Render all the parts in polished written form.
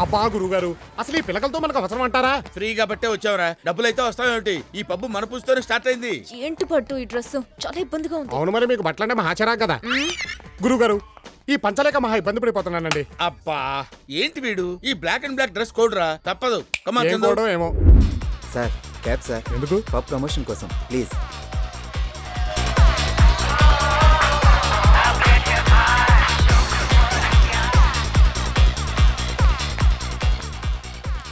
అబ్బా గురుగారు, అసలు ఈ పిల్లకలతో మనకు అవసరం అంటారా? ఫ్రీగా బట్టే వచ్చావురా, డబ్బులైతే వస్తావేమిటి? ఈ పబ్బు మన పూస్తోనే స్టార్ట్ అయింది. ఏంటి పట్టు ఈ డ్రెస్ చాలా ఇబ్బందిగా ఉంది. అవును, మరి మీకు బట్టలంటే మహాచరా కదా. గురుగారు, ఈ పంచలేక మహా ఇబ్బంది పడిపోతున్నానండి. అబ్బా ఏంటి వీడు, ఈ black and black dress code రా, తప్పదు. ఏం కోడో ఏమో. Sir cab sir. ఎందుకు? పబ్ ప్రమోషన్ కోసం ప్లీజ్.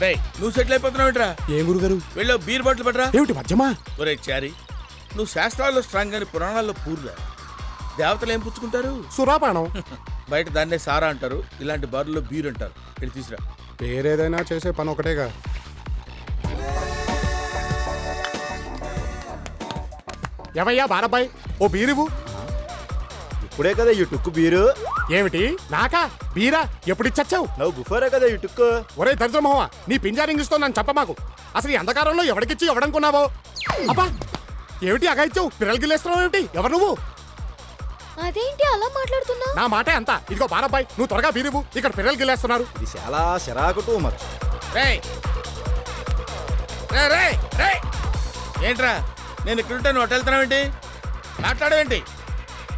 రేయ్, నువ్వు సెటిల్ అయిపోతున్నావుట్రా? ఏం గురుగారు? వెళ్ళో బీర్ బాటిల్ పట్టరా. ఏమిటి మధ్యమా? ఒరే చారి, నువ్వు శాస్త్రాల్లో స్ట్రాంగ్ అని పురాణాల్లో పూర్రా. దేవతలు ఏం పుచ్చుకుంటారు? సురాపానం. బయట దాన్నే సారా అంటారు, ఇలాంటి బార్లో బీర్ అంటారు. వెళ్ళి తీసురా. పేరేదైనా చేసే పని ఒకటేగా. ఏమయ్యా బారబ్బాయ్, ఓ బీరువు. ఇప్పుడే కదా ఈ టుక్కు బీరు. ఏమిటి నాకా బీరా? ఎప్పుడిచ్చచ్చావు? నువ్వు బిఫోరే కదా ఈ టుక్కు. ఒరే దరిద్రమోహ, నీ పింజారింగ్ ఇస్తూ నన్ను చెప్పమాకు. అసలు ఈ అంధకారంలో ఎవడికిచ్చి ఎవడనుకున్నావో? అబ్బా ఏమిటి అగా ఇచ్చావు? పిల్లలకి లేస్తున్నావు ఏమిటి? ఎవరు నువ్వు? అదేంటి అలా మాట్లాడుతున్నావు? నా మాటే అంతా. ఇదిగో బారబ్బాయ్, నువ్వు త్వరగా బీరువు, ఇక్కడ పిల్లలకి లేస్తున్నారు. ఇది చాలా చిరాకు టూ మచ్. రేయ్ రే రే రే, ఏంట్రా నేను ఇక్కడుంటే నువ్వు అటు వెళ్తున్నావేంటి? మాట్లాడవేంటి?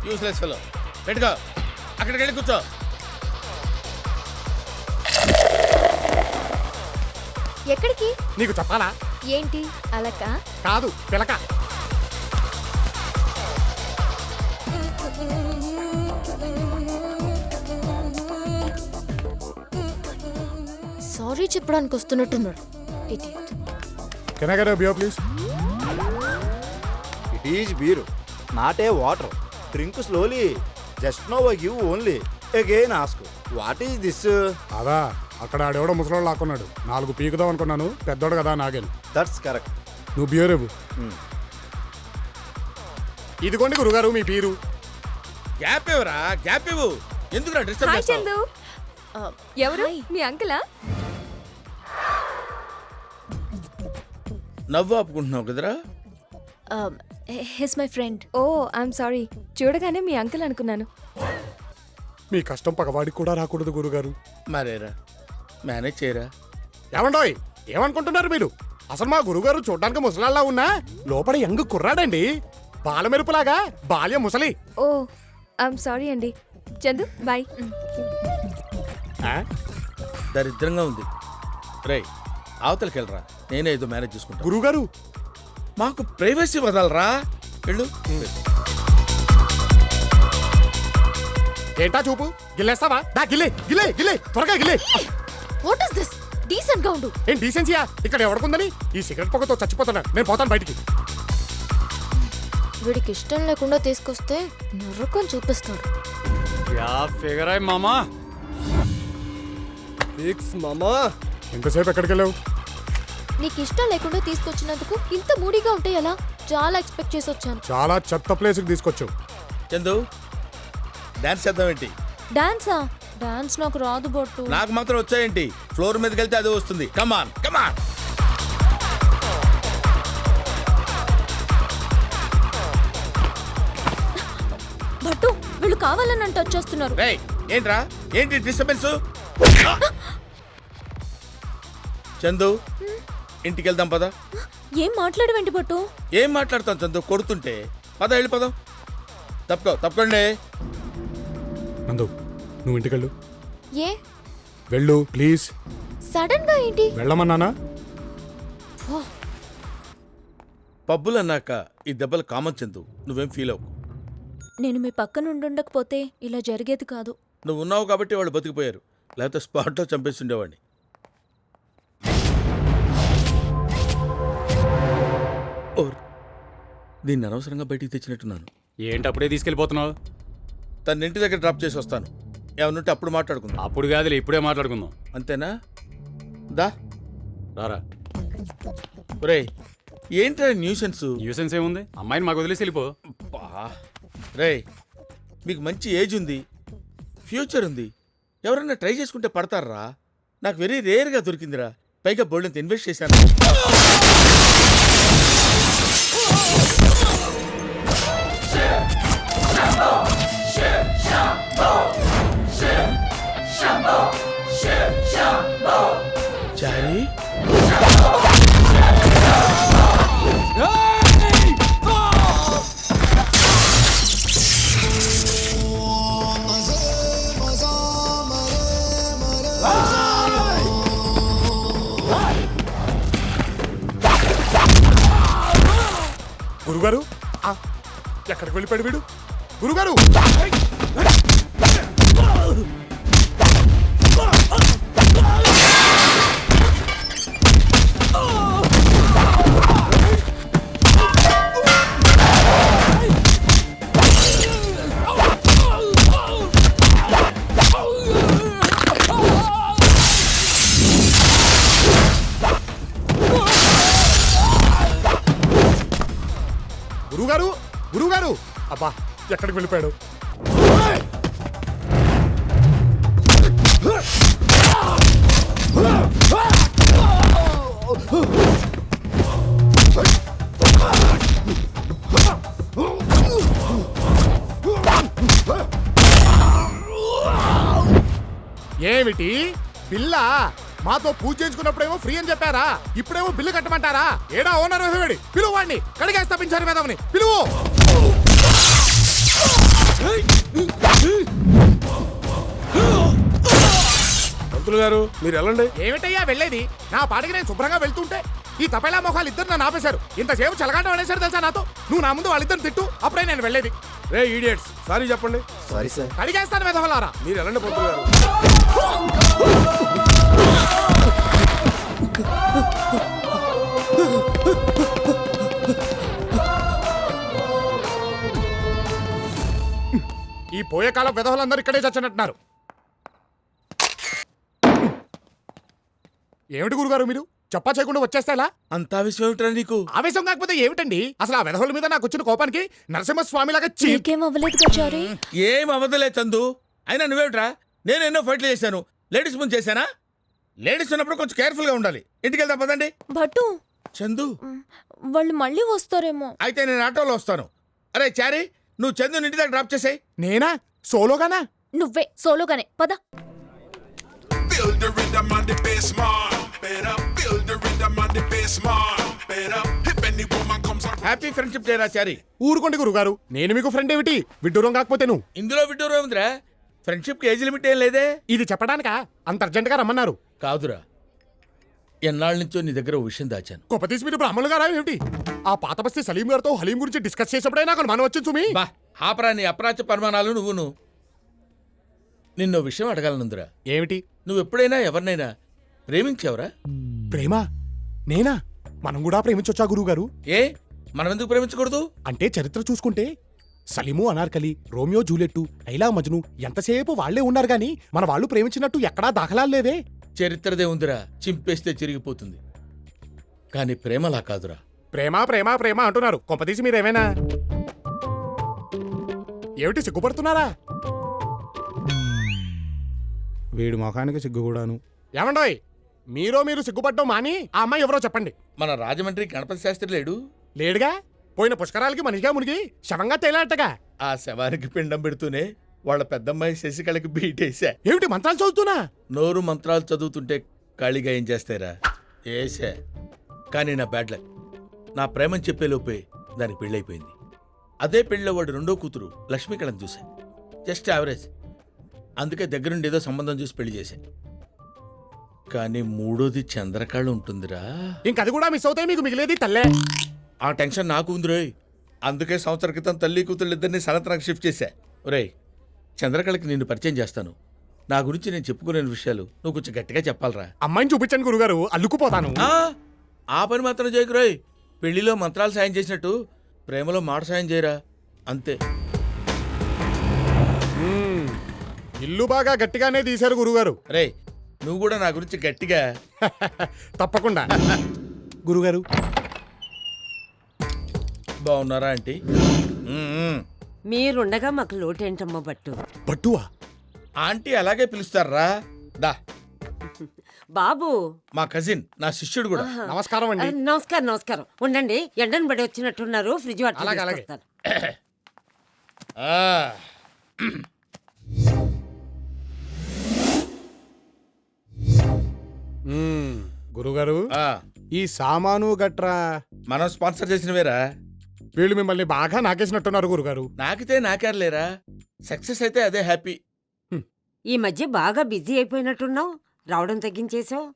Useless fellow. పెట్టుకో, అక్కడికి వెళ్ళి కూర్చో. ఎక్కడికి? నీకు చెప్పాలా? ఏంటి అలక? కాదు, పిలక. సారీ చెప్పడానికి వస్తున్నట్టున్నాడు. Can I get a beer please? It is beer, not a water. Drink slowly. Just no I give only. Again ask what is this? అదా, అక్కడ ఆడెవడో ముసలోడు లాక్కున్నాడు. 4 పీకుదాం అనుకున్నాను, పెద్దోడు కదా నాగేను. That's correct. నువ్వు బియర్ ఇవ్వు. ఇదిగోండి గురుగారు మీ బీరు. గ్యాప్ ఇవ్వరా, గ్యాప్ ఇవ్వు. ఎందుకు డిస్టర్బ్ చేస్తావు? ఎవరు? మీ అంకులా? నవ్వు ఆపుకుంటున్నావు కదరా? He's my friend. Oh I'm sorry, చూడగానే మీ అంకుల్ అనుకున్నాను. మీ కష్టం పగవాడికి కూడా రాకూడదు గురుగారు. మరేరా, మేనేజ్ చేయరా. ఏమండోయ్, ఏమనుకుంటున్నారు మీరు? అసలు మా గురుగారు చూడడానికి ముసలాల్లా ఉన్నా లోపల యంగ్ కుర్రాడండి. బాలమెరుపులాగా బాల్య ముసలి. ఓ ఐఎమ్ సారీ అండి. చందు బాయ్. దరిద్రంగా ఉంది. రేయ్ అవతలకి వెళ్ళరా, నేనే ఏదో మేనేజ్ చేసుకుంటా. గురుగారు మాకు ప్రైవసీ వదలరా. వెళ్ళు. ఏంటా చూపు? గిల్లేస్తావా? దా గిల్లే గిల్లే గిల్లే, త్వరగా గిల్లే. What is this? డీసెంట్ గా ఉండు. ఏం డీసెన్సీయా? ఇక్కడ ఎవడుకుందని? ఈ సిగరెట్ పొగతో చచ్చిపోతాను. నేను పోతాను బయటికి. వీడికి ఇష్టం లేకుండా తీసుకొస్తే నరకం చూపిస్తాడు. क्या फिगर है मामा? फिक्स मामा. ఎంతసేపు ఎక్కడికి వెళ్ళావు? నీకు ఇష్టం లేకుండా తీసుకొచ్చినందుకు ఇంత మూడీగా ఉంటే ఎలా? చాలా ఎక్స్పెక్ట్ చేసి వచ్చాను. చాలా చెత్త ప్లేస్కి తీసుకొచ్చావు. చందు, డాన్స్ చేద్దామేంటి? డాన్సా? డాన్స్ నాకు రాదు బొట్టు. నాకు మాత్రం వచ్చాయేంటి? ఫ్లోర్ మీదకి వెళ్తే అదే వస్తుంది. కమాన్ కమాన్. బట్టు, వీళ్ళు కావాలని నన్ను టచ్ చేస్తున్నారు. రేయ్ ఏంట్రా, ఏంటి డిస్టర్బెన్స్? చందు, ఇంటికి వెళ్దాం పద. ఏం మాట్లాడవేంటి బట్టు? ఏం మాట్లాడతాం చందు, కొడుతుంటే. పద వెళ్ళిపోదాం. తప్పకండి. నందు, నువ్వు ఇంటికి వెళ్ళు. ఏ వెళ్ళు ప్లీజ్. సడన్ గా ఏంటి? వెళ్ళమన్నానా? పబ్బులు అన్నాక ఈ దెబ్బలు కామన్ చందు, నువ్వేం ఫీల్ అవ్వకు. నేను మీ పక్కన ఉండకపోతే ఇలా జరిగేది కాదు. నువ్వు ఉన్నావు కాబట్టి వాళ్ళు బతికిపోయారు, లేకపోతే స్పాట్లో చంపేస్తుండేవాడిని. దీన్ని అనవసరంగా బయటికి తెచ్చినట్టున్నాను. ఏంటి అప్పుడే తీసుకెళ్ళిపోతున్నావు? తన ఇంటి దగ్గర డ్రాప్ చేసి వస్తాను. ఏమన్నుంటే అప్పుడు మాట్లాడుకుందాం. అప్పుడు కాదులే, ఇప్పుడే మాట్లాడుకుందాం. అంతేనా? దా రారా. ఒరేయ్ ఏంట్రా న్యూసెన్స్? న్యూసెన్స్ ఏముంది? అమ్మాయిని మాకు వదిలేసి వెళ్ళిపో. రేయ్ మీకు మంచి ఏజ్ ఉంది, ఫ్యూచర్ ఉంది. ఎవరన్నా ట్రై చేసుకుంటే పడతారా? నాకు వెరీ రేర్గా దొరికిందిరా. పైగా బోల్డంత ఇన్వెస్ట్ చేశాను. Shambo, Shambo, Shambo, Shambo. చారీ గురుగారు ఆ, ఎక్కడికి వెళ్ళిపోయాడు వీడు గురుగారు గురుగారు గురుగారు అబ్బా ఎక్కడికి వెళ్ళిపోయాడు ఏమిటి బిల్లా మాతో పూజ చేయించుకున్నప్పుడేమో ఫ్రీ అని చెప్పారా ఇప్పుడేమో బిల్లు కట్టమంటారా ఏడా ఓనర్ వేడి పిలువు వాడిని కడిగేస్తా పింఛారు మేధావుని పిలువు పంతులు గారు మీరు వెళ్ళండి. ఏమిటయ్యా వెళ్ళేది నా పాటికి నేను శుభ్రంగా వెళ్తుంటే ఈ తపేలా మొహాలు ఇద్దరు నన్ను ఆపేశారు ఇంతసేపు చలగాటం అనేసారు తెలుసా నాతో నువ్వు నా ముందు వాళ్ళిద్దరు తిట్టు అప్పుడే నేను వెళ్ళేది రే ఈడియట్స్ సారీ చెప్పండి. Sorry sir. కడిగేస్తాను మేధావులారా మీరు వెళ్ళండి పంతులు గారు. ఈ పోయే కాలం విధవులందరూ ఇక్కడే చచ్చినట్టున్నారు ఏమిటి గురుగారు మీరు చెప్పా చేయకుండా వచ్చేస్తా ఇలా అంత విషయం ఏమిట్రా నీకు? ఆవేశం కాకపోతే ఏమిటండి అసలు ఆ విధవుల మీద నాకు వచ్చిన కోపానికి నరసింహస్వామిలాగా నీకేం అవ్వలేదుగా చారీ ఏం అవ్వదులే చందు. అయినా నువ్వేమిట్రా? నేను ఎన్నో ఫైట్లు చేశాను. లేడీస్ ముందు చేశానా? లేడీస్ ఉన్నప్పుడు కొంచెం కేర్ఫుల్ గా ఉండాలి. ఇంటికి వెళ్దాం పదండి. భట్టు చందు వాళ్ళు మళ్ళీ వస్తారేమో అయితే నేను ఆటోలో వస్తాను. అరే చారీ నువ్వు చందుని ఇంటి దగ్గర డ్రాప్ చేసాయి. నేనా సోలోగానా నువ్వే సోలోగానే పద Build the rhythm on the bass, man. Better build the rhythm on the bass, man. Better if any woman comes around. Happy friendship day రా చారీ. ఊరుకోండి గురుగారు నేను మీకు ఫ్రెండ్ ఏమిటి విడ్డూరం కాకపోతే నువ్వు ఇందులో విడ్డూరం ఏముందిరా? ఫ్రెండ్షిప్ కి ఏజ్ లిమిట్ ఏం లేదే. ఇది చెప్పడానికా అంత అర్జెంట్ గా రమ్మన్నారు కాదురా, ఎన్నాళ్ళ నుంచో నీ దగ్గర ఓ విషయం దాచాను. గొప్ప తీసి మీరు బ్రాహ్మణులు గారా ఏమిటి ఆ పాత బస్తీ సలీం గారితో హలీం గురించి డిస్కస్ చేసినప్పుడే నాకు మనం వచ్చింది సుమి బా ఆపరా నీ అప్రాచ్య పరిమాణాలు నువ్వును. నిన్నో విషయం అడగాలనుందిరా. ఏమిటి నువ్వు ఎప్పుడైనా ఎవరినైనా ప్రేమించావురా? ప్రేమ నేనా మనం కూడా ప్రేమించొచ్చా గురుగారు ఏ మనం ఎందుకు ప్రేమించకూడదు? అంటే చరిత్ర చూసుకుంటే సలీము అనార్కలి రోమియో జూలియట్టు లైలా మజ్ను ఎంతసేపు వాళ్లే ఉన్నారు గాని మన వాళ్ళు ప్రేమించినట్టు ఎక్కడా దాఖలాలు లేవే చరిత్రదే ఉందిరా, చింపేస్తే చిరిగిపోతుంది. కానీ ప్రేమలా కాదురా. ప్రేమ ప్రేమ ప్రేమ అంటున్నారు కొంపదీసి మీరేమైనా ఏమిటి సిగ్గుపడుతున్నారా వీడి ముఖానికి సిగ్గు కూడాను ఏమండోయ్ మీరు సిగ్గుపడ్డం మాని ఆ అమ్మాయి ఎవరో చెప్పండి మన రాజమండ్రి గణపతి శాస్త్రి లేడు? లేడుగా పోయిన పుష్కరాలకి మనిషిగా మునిగి శవంగా తేలాటగా ఆ శవానికి పిండం పెడుతూనే వాళ్ళ పెద్దమ్మాయి శశికళకి బీటేశా. ఏమిటి మంత్రాలు చదువుతున్నా నోరు మంత్రాలు చదువుతుంటే ఖాళీగా ఏం చేస్తారా? ఏసా. కానీ నా బ్యాడ్ లక్, నా ప్రేమని చెప్పేలోపే దానికి పెళ్ళైపోయింది. అదే పెళ్ళిలో వాడు రెండో కూతురు లక్ష్మీకళని చూశా. Just average. అందుకే దగ్గరుండి ఏదో సంబంధం చూసి పెళ్లి చేశాను. కానీ మూడోది చంద్రకళ ఉంటుందిరా. ఇంకది కూడా మిస్ అవుతాయి మీకు మిగిలేది తల్లే ఆ టెన్షన్ నాకు ఉందిరోయ్. అందుకే సంవత్సరం క్రితం తల్లి కూతురు ఇద్దరిని సనత్నానికి షిఫ్ట్ చేశా. ఒరేయ్ చంద్రకళకి నిన్ను పరిచయం చేస్తాను. నా గురించి నేను చెప్పుకునే విషయాలు నువ్వు కొంచెం గట్టిగా చెప్పాలరా. అమ్మాయిని చూపించండి గురుగారు అల్లుకుపోతాను ఆ పని మాత్రం చేయకురోయ్. పెళ్లిలో మంత్రాలు సాయం చేసినట్టు ప్రేమలో మాట సాయం చేయరా, అంతే. ఇల్లు బాగా గట్టిగానే తీశారు గురుగారు రే నువ్వు కూడా నా గురించి గట్టిగా తప్పకుండా గురుగారు బాగున్నారా ఆంటీ? మీరుండగా మాకు లోటేంటమ్మా బట్టు. పట్టువా ఆంటీ అలాగే పిలుస్తారా. దా బాబు మా కజిన్, నా శిష్యుడు కూడా. నమస్కారం అండి నమస్కారం నమస్కారం. ఉండండి, ఎండను పడి వచ్చినట్టున్నారు. ఫ్రిడ్జ్ వాటర్ అలాగే, అలాగే. తీసుకొస్తాను. ఆ. మ్మ్. గురుగారు ఆ, ఈ సామాను గట్రా మనం స్పాన్సర్ చేసినవేరా. వీళ్ళు మిమ్మల్ని బాగా నాకేసినట్టున్నారు గురుగారు. నాకితే నాకేర్లేరా, సక్సెస్ అయితే అదే హ్యాపీ. ఈ మధ్య బాగా బిజీ అయిపోయినట్టున్నావు, రావడం తగ్గించేసావు.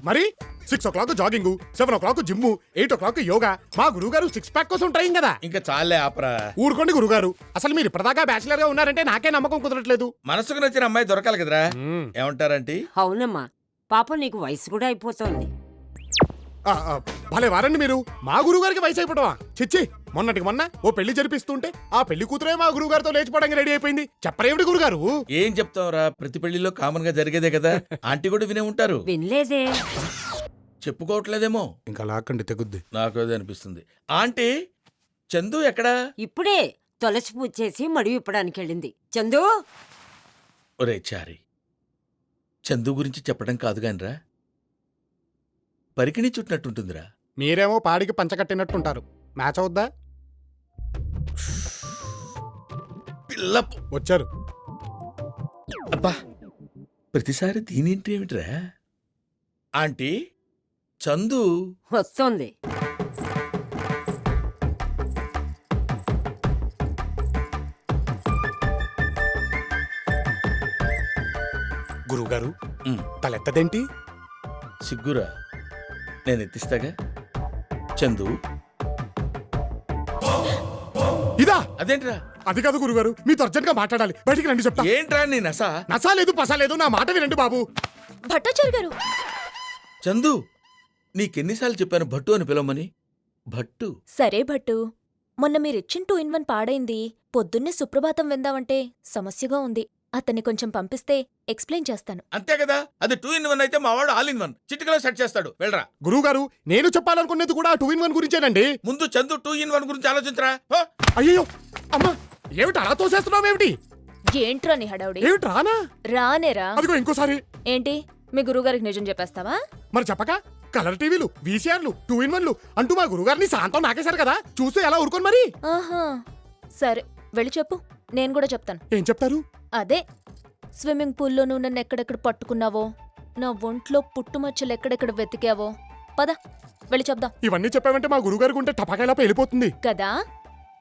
మరి 6 o'clock jogging, 7 o'clock gym, 8 o'clock yoga. మా గురుగారు 6 pack కోసం ట్రైన్ కదా. ఇంకా చాలే ఆపరా. ఊరుకోండి గురుగారు, అసలు మీరు ఇప్పటిదాకా బ్యాచిలర్ గా ఉన్నారంటే నాకే నమ్మకం కుదరట్లేదు. మనసుకు నచ్చిన అమ్మాయి దొరకాలి కదరా. ఏమంటారంటీ? అవునమ్మా, పాపం నీకు వయసు కూడా అయిపోతుంది. భలే వారండి మీరు. మా గురుగారికి వయసు అయిపోవటమా? చిచ్చి, మొన్నటికి మొన్న ఓ పెళ్లి జరిపిస్తుంటే ఆ పెళ్లి కూతురే మా గురుగారితో లేచిపోవడానికి రెడీ అయిపోయింది. చెప్పరేమిటి గురుగారు? ఏం చెప్తావురా, ప్రతి పెళ్లిలో కామన్ గా జరిగేదే కదా. ఆంటీ కూడా వినే ఉంటారు. వినలేదే. చెప్పుకోవట్లేదేమో. ఇంకా లాక్కండి తెగుద్ది. నాకు అదే అనిపిస్తుంది. ఆంటీ, చందు ఎక్కడా? ఇప్పుడే తులసి పూజ చేసి మడి విప్పడానికి వెళ్ళింది. చందు, ఒరే చారి, చందు గురించి చెప్పడం కాదు గానిరా, పరికిణి చుట్టినట్టుంటుందిరా. మీరేమో పాడికి పంచకట్టినట్టుంటారు. మ్యాచ్ అవుద్దా? పిల్ల వచ్చారు. అబ్బా, ప్రతిసారి దీనింటి ఏమిట్రా? ఆంటీ, చందు వస్తోంది. గురుగారు ఉమ్, తలెత్తదేంటి? సిగ్గురా, నేను ఎత్తిస్తాగా. చందు, ఇదా? అదేంట్రా? అది కాదు గురుగారు, మీతో అర్జెంట్ గా మాట్లాడాలి. బయటికి రండి చెప్తా. ఏంట్రా నీ నస? నసాలేదు పసాలేదు, నా మాట వినండి బాబు. భట్టాచారి గారు, చందు, నీకెన్నిసార్లు చెప్పాను భట్టు అని పిలవమని? భట్టు. సరే భట్టు, మొన్న మీరిచ్చిన 2-in-1 పాడైంది. పొద్దున్నే సుప్రభాతం విందామంటే సమస్యగా ఉంది. అతన్ని కొంచెం పంపిస్తే ఎక్స్ప్లెయిన్ చేస్తాను. అంతే కదా, అది 2-in-1 అయితే మా వాడు ఆల్-in-1 చిటికలో సెట్ చేస్తాడు. వెళ్ళరా. గురుగారు, నేను చెప్పాలనుకునేది కూడా 2-in-1 గురించేనండి. ముందు చందు 2-in-1 గురించి ఆలోచించరా. హో! అయ్యో అమ్మా, ఏమిటి అలా తోసేస్తున్నావు? ఏమిటి ఏంట్రా నీ హడావుడి? ఏమిటి రానా? రానేరా. అదిగో ఇంకోసారి. ఏంటి, మీ గురువుగారికి నిజం చెప్పేస్తావా? మరి చెప్పక కలర్ టీవీలు, వీసీఆర్లు, 2-in-1లు అంటూ మా గురుగారిని శాంతం నాకేశారు కదా. చూస్తే ఎలా ఊరుకోను మరి. ఆహా, సరే వెళ్ళి చెప్పు, నేను కూడా చెప్తాను. ఏం చెప్తారు? అదే, స్విమ్మింగ్ పూల్లో నువ్వు నన్ను ఎక్కడెక్కడ పట్టుకున్నావో, నా ఒంట్లో పుట్టుమచ్చలు ఎక్కడెక్కడ వెతికావో, పద వెళ్ళి చెప్దాం. ఇవన్నీ చెప్పావంటే మా గురుగారికి ఉంటే టపాకాయలా వెళ్ళిపోతుంది కదా,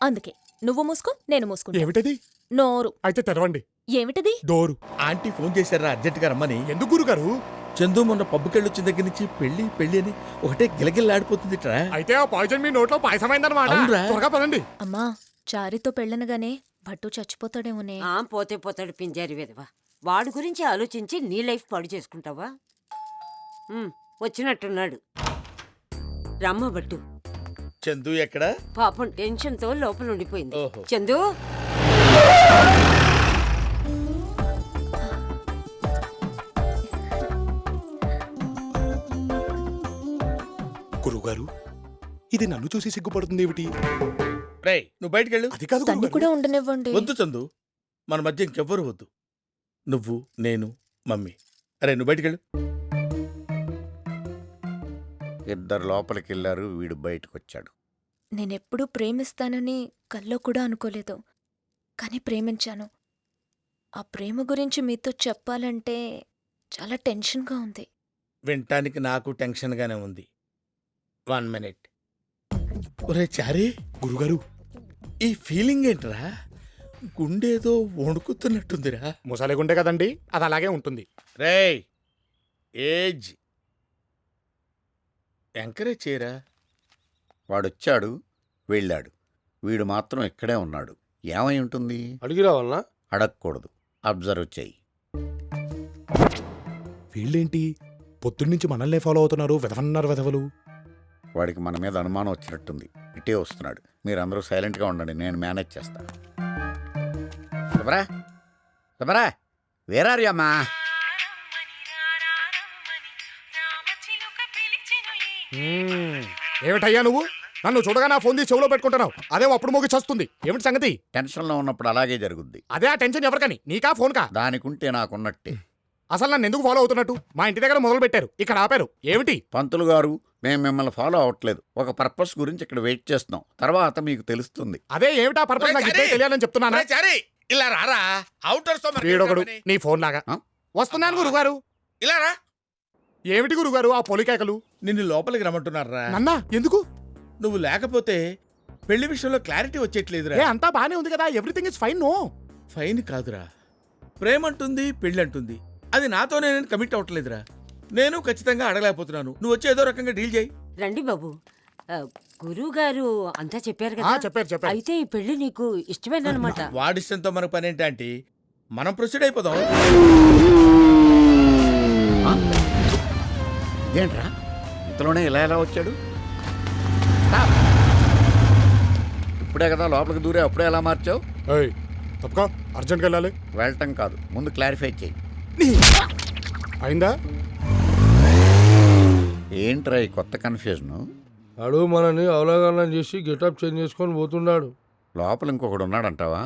అందుకే నువ్వు మూసుకో, నేను మూసుకుంటా. ఏమిటది? నోరు. అయితే తెరవండి ఏమిటది? డోరు. ఆంటీ ఫోన్ చేశారా అర్జెంట్ గా రమ్మని? ఎందుకు గురుగారు? చందు మొన్న పబ్బుకెళ్ళొచ్చిన దగ్గర నుంచి పెళ్లి పెళ్లి అని ఒకటే గిలగిల్లాడిపోతుంది. అయితే ఆ పాయిజన్ మీ నోట్లో పాయసమైందన్నమాట. అవునురా. త్వరగా పదండి. అమ్మా, చారితో పెళ్ళనగానే భట్టు చచ్చిపోతాడేమోనే. పోతే పోతాడు పింజారి విధవా. వాడి గురించి ఆలోచించి నీ లైఫ్ పాడు చేసుకుంటావా? వచ్చినట్టున్నాడు. రమ్మ బట్టు. చందు ఎక్కడా? పాపం టెన్షన్తో లోపల ఉండిపోయింది. ఓహో. చందు, గురుగారు, ఇది నన్ను చూసి సిగ్గుపడుతుంది ఏమిటి? రేయ్, నువ్వు బయటికెళ్ళు. అది కాదు తన్ని గురుగారు. కూడా ఉండనివ్వండి. వద్దు చందు, మన మధ్య ఇంకెవ్వరు వద్దు. నువ్వు, నేను, మమ్మీ. అరే నువ్వు బయటికెళ్ళు. ఇద్దరు లోపలికి వెళ్ళారు, వీడు బయటకు వచ్చాడు. నేనెప్పుడూ ప్రేమిస్తానని కల్లో కూడా అనుకోలేదు, కానీ ప్రేమించాను. ఆ ప్రేమ గురించి మీతో చెప్పాలంటే చాలా టెన్షన్గా ఉంది. వినటానికి నాకు టెన్షన్గానే ఉంది. 1 minute. ఒరే చారీ, గురుగారు, ఈ ఫీలింగ్ ఏంట్రా? గుండేదో వణుకుతున్నట్టుందిరా. ముసలిగుండే కదండి, అది అలాగే ఉంటుంది. రేయ్, ఏజ్ ఎంకరేజ్ చేయరా. వాడొచ్చాడు, వెళ్ళాడు. వీడు మాత్రం ఇక్కడే ఉన్నాడు. ఏమై ఉంటుంది? అడిగి రావాలనా? అడగకూడదు, అబ్జర్వ్ చెయ్యి. వీళ్ళేంటి పొద్దున్నుంచి మనల్నే ఫాలో అవుతున్నారు? వెదవన్నారు వెదవలు. వాడికి మన మీద అనుమానం వచ్చినట్టుంది. ఇటే వస్తున్నాడు. మీరందరూ సైలెంట్గా ఉండండి, నేను మేనేజ్ చేస్తాను. శుభరా, శుభరా, వేరారియమ్మా. ఏమిటయ్యా నువ్వు? నన్ను చూడగా నా ఫోన్ తీసి చెవులో పెట్టుకుంటున్నావు. అదే అప్పుడు మోగి చస్తుంది. ఏమిటి సంగతి? టెన్షన్లో ఉన్నప్పుడు అలాగే జరుగుద్ది. అదే ఆ టెన్షన్ ఎవరికని, నీకా ఫోన్ కా? దానికుంటే నాకున్నట్టే. అసలు నన్ను ఎందుకు ఫాలో అవుతున్నట్టు? మా ఇంటి దగ్గర మొదలు పెట్టారు, ఇక్కడ ఆపారు. ఏమిటి? పంతులు గారు, మేము మిమ్మల్ని ఫాలో అవ్వట్లేదు. ఒక పర్పస్ గురించి ఇక్కడ వెయిట్ చేస్తున్నాం. తర్వాత మీకు తెలుస్తుంది. అదే ఏమిటా పర్పస్? నాకు ఇప్పుడే తెలియాలని చెప్తున్నానా? ఒరే చారీ, ఇలా రారా. అవుటర్స్ తో మనకి వీడొకడు పని. నీ ఫోన్ లాగా. ఆ? వస్తున్నాను గురుగారు. ఇలా రా. ఏమిటి గురుగారు ఆ పొలికేకలు? నిన్ను లోపలికి రమ్మంటున్నారా? నన్నా ఎందుకు? నువ్వు లేకపోతే పెళ్లి విషయంలో క్లారిటీ వచ్చేట్లేదురా. ఏ అంతా బానే ఉంది కదా, everything is fine. No fine కాదురా, ప్రేమ అంటుంది, పెళ్ళి అంటుంది. అది నాతోనే నేను కమిట్ అవ్వట్లేదురా. నేను ఖచ్చితంగా అడగలేకపోతున్నాను. నువ్వు వచ్చి ఏదో రకంగా డీల్ చేయి. రండి బాబు. గురువు గారు అంతా చెప్పారు ఆ, కదా. చెప్పారు. అయితే ఈ పెళ్లి నీకు ఇష్టమేనమాట. వాడిష్టంతో మనకు పని ఏంటంటే మనం ప్రొసీడ్ అయిపోదాం. ఏంట్రా ఇంతలోనే ఇలా ఎలా వచ్చాడు? ఇప్పుడే కదా లోపలికి దూరే, అప్పుడే ఎలా మార్చావు? తప్పక అర్జెంట్గా వెళ్ళాలి. వెళ్ళటం కాదు, ముందు క్లారిఫై చేయి. అయిందా? ఏంట్రా ఈ కొత్త కన్ఫ్యూజను? వాడు మనని అవగాహన చేసి గెటప్ చేంజ్ చేసుకొని పోతున్నాడు. లోపల ఇంకొకడు ఉన్నాడంటావా?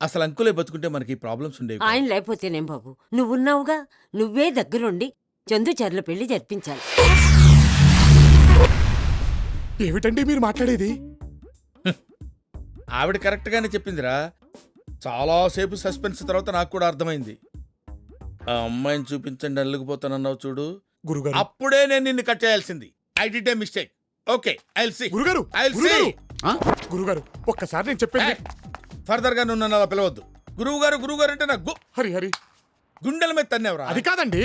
అసలు అంకులే బతుకుంటే మనకి ప్రాబ్లమ్స్ ఉండేవి. ఆయన లేకపోతేనేం బాబు, నువ్వున్నావుగా. నువ్వే దగ్గరుండి చందుచర్ల పెళ్లి జరిపించాలి. ఏమిటండి మీరు మాట్లాడేది? ఆవిడ కరెక్ట్ గానే చెప్పిందిరా. చాలాసేపు సస్పెన్స్ తర్వాత నాకు కూడా అర్థమైంది. ఆ అమ్మాయిని చూపించండి అల్లుకుపోతానన్నావు చూడు, గురుగారు అప్పుడే నేను నిన్ను కట్ చేయాల్సింది. I did a mistake. Okay, I will see. గురుగారు ఐ విల్ సీ. గురుగారు, ఆ? గురుగారు ఒక్కసారి నేను చెప్పేది. ఫర్దర్ గా నువ్వు నన్ను అలా పిలవద్దు. గురువు గారు అంటే నాకు హరి గుండెల మీద తన్నేవరా. అది కాదండి.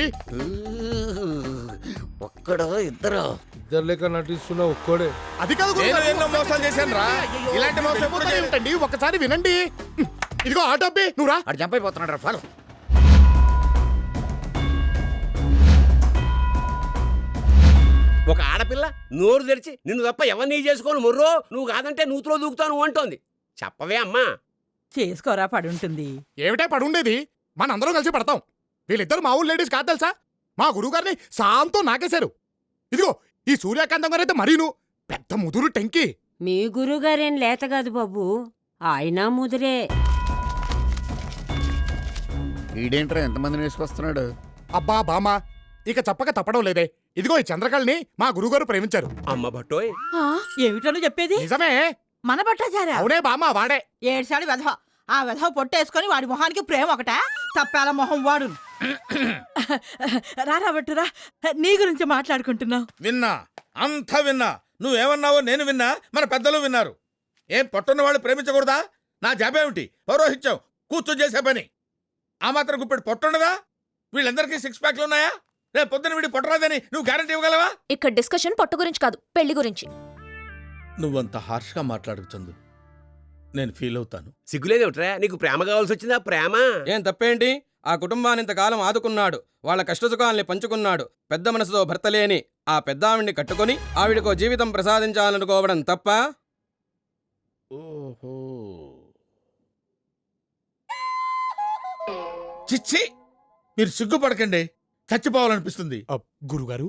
ఒక్కడో ఇద్దరు ఇద్దరు లెక్క నటిస్తున్న ఒక్కడే. అది కాదు నేను గురుగారు. ఎన్నో మోసాలు చేశాను రా. ఇలాంటి మోసం ఎప్పుడు చేయలేదు. ఏమిటండి? ఒక్కసారి వినండి. ఇదిగో ఆటో అబ్బి, నువ్వు రా. అటు చంపైపోతున్నాడు రా. ఫాలో. ఒక ఆడపిల్ల నోరు తెరిచి నిన్ను తప్ప ఎవరిని చేసుకోను మొర్రో, నువ్వు కాదంటే నూతులో దూకుతాను అంటోంది. చెప్పవే అమ్మా. చేసుకోరా పడుంటుంది. ఏమిటే పడుండేది? మనందరం కలిసి పడతాం. వీళ్ళిద్దరు మా ఊళ్ళో లేడీస్ కాదు తెలుసా? మా గురువుగారిని సాంతో నాకేశారు. ఇదిగో ఈ సూర్యకాంతం గారైతే మరీను పెద్ద ముదురు టెంకి. మీ గురువుగారేం లేత కాదు బాబు, ఆయన ముదిరే. ఈడేంట్రా ఎంతమందిని వేసుకొస్తున్నాడు? అబ్బా బామా, ఇక చెప్పక తప్పడం లేదే. ఇదిగో ఈ చంద్రకళని మా గురువుగారు ప్రేమించారు. అమ్మ బట్టోయ్. ఏమిటను చెప్పేది? నిజమే. మన బట్టాచారా? అవునే బామా, వాడే. ఏడ్చాడు వెధవ. ఆ వెధవ పొట్టేసుకొని వాడి మొహానికి ప్రేమ ఒకట, తప్పాల మొహం వాడు. రారా బట్టురా, నీ గురించి మాట్లాడుకుంటున్నావు. విన్నా, అంతా విన్నా. నువ్వేమన్నావో నేను విన్నా, మన పెద్దలు విన్నారు. ఏం పట్టున్న వాళ్ళు ప్రేమించకూడదా? నా జాబేమిటి? పౌరోహిత్యం, కూర్చొని చేసే పని. ఆ మాత్రం గుప్పెడు పొట్టుండదా? వీళ్ళందరికీ 6 ప్యాక్లు ఉన్నాయా? రేపు పొద్దున వీడి పొట్టరాదని నువ్వు గ్యారంటీ ఇవ్వగలవా? ఇక్కడ డిస్కషన్ పొట్టు గురించి కాదు, పెళ్లి గురించి. నువ్వంత హార్ష్గా మాట్లాడకు చందు, నేను ఫీల్ అవుతాను. సిగ్గులేదేమిట్రా, నీకు ప్రేమ కావాల్సి వచ్చిందా? ప్రేమ ఏం తప్పేంటి? ఆ కుటుంబాన్ని ఇంతకాలం ఆదుకున్నాడు, వాళ్ళ కష్టసుఖాల్ని పంచుకున్నాడు. పెద్ద మనసుతో భర్త లేని ఆ పెద్ద ఆవిడ్ని కట్టుకొని ఆవిడకో జీవితం ప్రసాదించాలనుకోవడం తప్ప? ఓహో, చిచ్చి, మీరు సిగ్గుపడకండి, చచ్చిపోవాలనిపిస్తుంది. గురుగారు,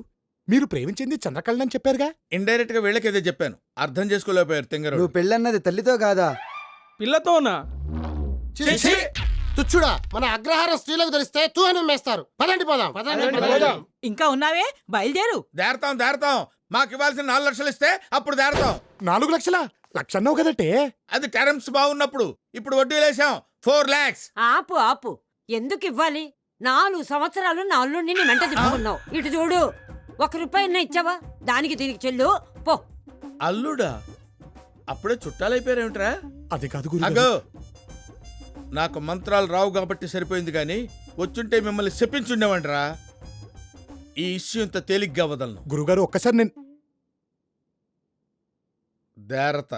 మీరు ప్రేమించింది చంద్రకళని చెప్పారుగా. ఇండైరెక్ట్ గా వీళ్ళకేదే చెప్పాను, అర్థం చేసుకోలేకపోయారు తింగరు. నువ్వు పెళ్ళన్నది తల్లితో కాదా, పిల్లతోనా? తుచ్చుడా? మన అగ్రహార స్త్రీలకు తెలిస్తే తూ అని మేస్తారు. పదండి పోదాం. ఇంకా ఉన్నావే, బయలుదేరు. దేరతాం. మాకు ఇవ్వాల్సిన 4 లక్షలు ఇస్తే అప్పుడు దేరతాం. 4 లక్షలా? లక్ష అన్నావు కదటే. అది టర్మ్స్ బాగున్నప్పుడు. ఇప్పుడు వడ్డీ లేసాం 4 lakhs. ఆపు. ఎందుకు ఇవ్వాలి? 4 సంవత్సరాలు నా అల్లుడిని నీ వెంట తిప్పుకున్నావు. ఇటు చూడు, 1 రూపాయి ఇచ్చావా? దానికి దీనికి చెల్లు పో. అల్లుడా? అప్పుడే చుట్టాలైపోయారేమిట్రా? అది కాదు గురుగారు. అగో, నాకు మంత్రాలు రావు కాబట్టి సరిపోయింది, కానీ వచ్చుంటే మిమ్మల్ని చెప్పించుండేవంటరా. ఈ ఇష్యూ ఇంత తేలిగ్గా వదలను. గురుగారు ఒక్కసారి నేను దేరత.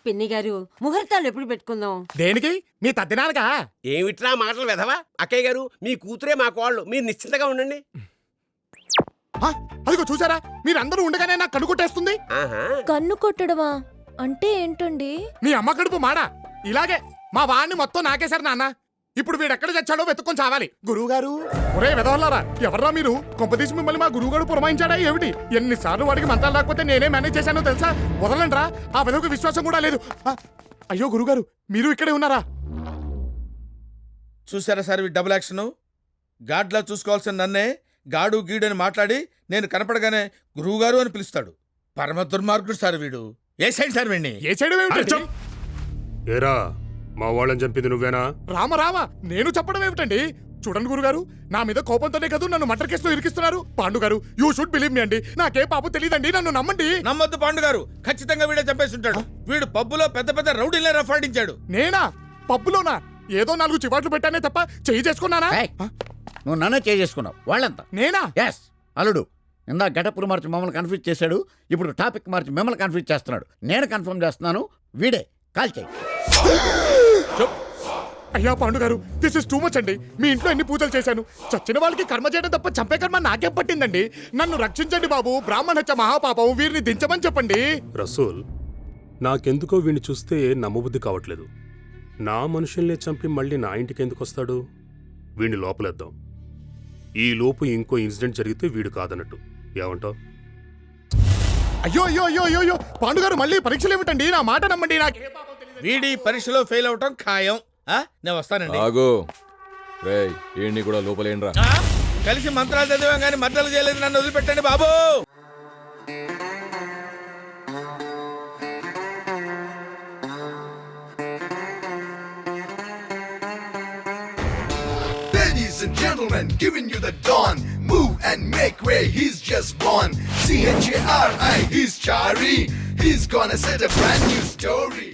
పిన్ని గారు, ముహూర్తాలు ఎప్పుడు పెట్టుకుందాం? దేనికి? మీ తద్దినాలుగా? ఏమిట్రా మాటలు వెధవా? అక్కయ్య గారు, మీ కూతురే మా కోళ్ళు, మీరు నిశ్చింతగా ఉండండి. అదిగో చూసారా, మీరందరూ ఉండగానే నాకు కన్ను కొట్టేస్తుంది. కన్ను కొట్టడమా అంటే ఏంటండి? మీ అమ్మ కడుపు మాడా. ఇలాగే మా వాడిని మొత్తం నాకేశారు నాన్న. ఇప్పుడు వీడెక్కడ చచ్చాడో వెతుక్కొని చావాలి. గురువుగారు, ఒరే వెదవల్లారా, ఎవర్రా మీరు? కొంపదీసి మిమ్మల్ని మా గురువుగారు పురమాయించాడా ఏమిటి? ఎన్నిసార్లు వాడికి మంత్రాలు లేకపోతే నేనే మేనేజ్ చేశానో తెలుసా? వదలండి రా, ఆ వెదవకు విశ్వాసం కూడా లేదు. అయ్యో గురుగారు, మీరు ఇక్కడే ఉన్నారా? చూసారా సార్, డబుల్ యాక్షన్. గాడ్లా చూసుకోవాల్సిన నన్నే గాడు గీడు అని మాట్లాడి నేను కనపడగానే గురువుగారు అని పిలుస్తాడు. పరమ దుర్మార్గుడు సార్ వీడు. ఏ సైడ్ సార్ వీడిని? ఏ చేయడం ఏమిటండి? ఏరా, మా వాళ్ళని చంపింది నువ్వేనా? రామ నేను చెప్పడం ఏమిటండి? చూడండి గురుగారు, నా మీద కోపంతోనే కదా నన్ను మర్డర్ కేసులో ఇరికిస్తున్నారు. పాండు గారు, యూ షుడ్ బిలీవ్ మీ అండి. నాకే పాపం తెలియదండి, నన్ను నమ్మండి. నమ్మొద్దు పాండు గారు, ఖచ్చితంగా వీడే చంపేస్తుంటాడు. వీడు పబ్బులో పెద్ద పెద్ద రౌడీలే రఫాడించాడు. నేనా? పబ్బులోనా? ఏదో 4 చివాట్లు పెట్టానే తప్ప చెయ్యి చేసుకున్నానా? ఏయ్, నువ్వు నన్నే చేసుకున్నావు. వాళ్ళంతా నేనా? ఎస్ అల్లుడు. ఇందా గటపురు మార్చి మమ్మల్ని కన్ఫ్యూజ్ చేశాడు, ఇప్పుడు టాపిక్ మార్చి మిమ్మల్ని కన్ఫ్యూజ్ చేస్తున్నాడు. నేను కన్ఫర్మ్ చేస్తున్నాను, వీడే. కాల్ చేయి. అయ్యా పాండు గారు, దిస్ ఇస్ టూ మచ్ అండి. మీ ఇంట్లో ఎన్ని పూజలు చేశాను, చచ్చిన వాళ్ళకి కర్మ చేయడం తప్ప చంపే కర్మ నాకేం పట్టిందండి? నన్ను రక్షించండి బాబు, బ్రాహ్మణ హత్య మహాపాపం, వీరిని దించమని చెప్పండి. రసూల్, నాకెందుకో వీణ్ణి చూస్తే నమ్మబుద్ధి కావట్లేదు. నా మనుషుల్ని చంపి మళ్ళీ నా ఇంటికి ఎందుకు వస్తాడు? వీడిని లోపలేద్దాం. ఈ లోపు ఇంకో ఇన్సిడెంట్ జరిగితే వీడు కాదన్నట్టు. ఏమంటావు? అయ్యో అయ్యో అయ్యో అయ్యో అయ్యో, పాండు గారు మళ్ళీ పరీక్షలు ఏమిటండి? నా మాట నమ్మండి. నాకే పాపం తెలియదండి. వీడి పరీక్షలో ఫెయిల్ అవటం ఖాయం. నేను వస్తానండి. ఆగో రేయ్, ఏంటి కూడా లోపలేండ్రా. కలిసి మంత్రాలు చదివాం కానీ మర్డర్లు చేయలేదు. నన్ను వదిలిపెట్టండి బాబు. Ladies and gentlemen, giving you the dawn. Move and make way, he's just born. C-H-A-R-I, he's Chari. He's gonna set a brand new story.